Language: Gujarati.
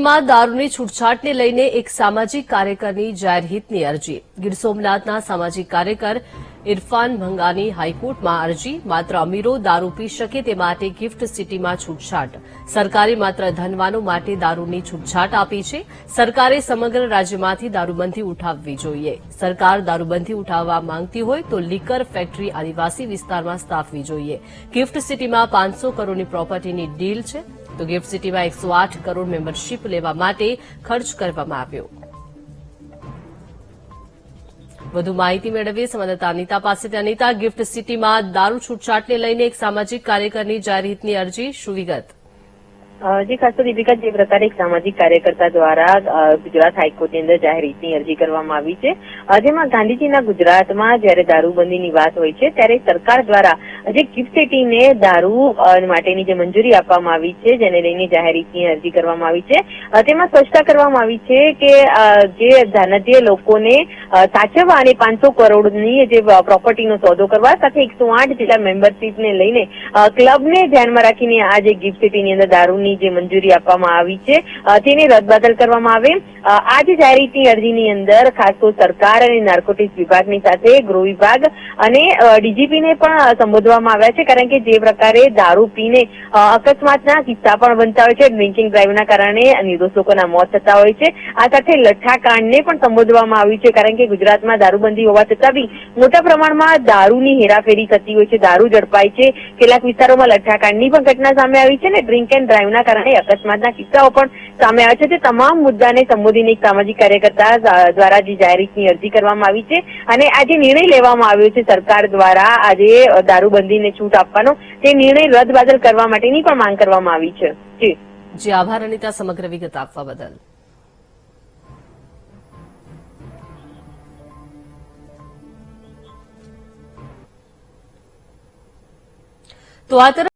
સિટીમાં દારૂની છૂટછાટને લઈને એક સામાજિક કાર્યકરની જાહેરહિતની અરજી. ગીર સોમનાથના સામાજિક કાર્યકર ઇરફાન ભંગાની હાઈકોર્ટમાં અરજી. માત્ર અમીરો દારૂ પી શકે તે માટે ગિફ્ટ સિટીમાં છૂટછાટ. સરકારે માત્ર ધનવાનો માટે દારૂની છૂટછાટ આપી છે. સરકારે સમગ્ર રાજ્યમાંથી દારૂબંધી ઉઠાવવી જોઈએ. સરકાર દારૂબંધી ઉઠાવવા માંગતી હોય તો લીકર ફેક્ટરી આદિવાસી વિસ્તારમાં સ્થાપવી જોઈએ. ગિફ્ટ સિટીમાં 500 કરોડની પ્રોપર્ટીની ડીલ છે, તો ગિફ્ટ સિટીમાં 108 કરોડ મેમ્બરશીપ લેવા માટે ખર્ચ કરવામાં આવ્યો. વધુ માહિતી મેળવીએ સંવાદદાતા અનિતા પાસેથી. અનિતા, ગિફ્ટ સિટીમાં દારૂ છૂટછાટને લઈને એક સામાજિક કાર્યકરની જાહેરહિતની અરજી, શું વિગત? જી ખાસ તો દીપિકા, જે પ્રકારે એક સામાજિક કાર્યકર્તા દ્વારા ગુજરાત હાઈકોર્ટની અંદર જાહેરહિતની અરજી કરવામાં આવી છે, જેમાં ગાંધીજીના ગુજરાતમાં જયારે દારૂબંધીની વાત હોય છે ત્યારે સરકાર દ્વારા જે ગિફ્ટ સિટીને દારૂ માટેની જે મંજૂરી આપવામાં આવી છે, જેને લઈને જાહેરહિતની અરજી કરવામાં આવી છે, તેમાં સ્પષ્ટતા કરવામાં આવી છે કે જે ધનાઢ્ય લોકોને સાચવવા અને 500 કરોડની જે પ્રોપર્ટીનો સોદો કરવા સાથે 108 જેટલા મેમ્બરશીપને લઈને ક્લબને ધ્યાનમાં રાખીને આ જે ગિફ્ટ સિટીની અંદર દારૂની જે મંજૂરી આપવામાં આવી છે તેને રદબાતલ કરવામાં આવે. આ જે જાહેરહિતની અરજીની અંદર ખાસ તો સરકાર અને નાર્કોટિક્સ વિભાગની સાથે ગૃહ વિભાગ અને ડીજીપીને પણ સંબોધવામાં આવ્યા છે, કારણ કે જે પ્રકારે દારૂ પીને અકસ્માતના કિસ્સા પણ બનતા હોય છે, ડ્રિંકિંગ ડ્રાઈવના કારણે નિર્દોષ લોકોના મોત થતા હોય છે. આ સાથે લઠ્ઠાકાંડને પણ સંબોધવામાં આવ્યું છે, કારણ કે ગુજરાતમાં દારૂબંધી હોવા છતાં બી મોટા પ્રમાણમાં દારૂની હેરાફેરી થતી હોય છે, દારૂ ઝડપાય છે. કેટલાક વિસ્તારોમાં લઠ્ઠાકાંડની પણ ઘટના સામે આવી છે અને ડ્રિંક એન્ડ ડ્રાઈવના કારણે અકસ્માતના કિસ્સાઓ પણ સામે આવ્યા છે. તે તમામ મુદ્દાને સંબોધીને એક સામાજિક કાર્યકર્તા દ્વારા જે જાહેરહિતની અરજી કરવામાં આવી છે અને આજે નિર્ણય લેવામાં આવ્યો છે સરકાર દ્વારા આજે દારૂબંધીને છૂટ આપવાનો, તે નિર્ણય રદબાતલ કરવા માટેની પણ માંગ કરવામાં આવી છે. જી આભાર અનિતા, સમગ્ર વિગત આપવા બદલ. તો આ તરફ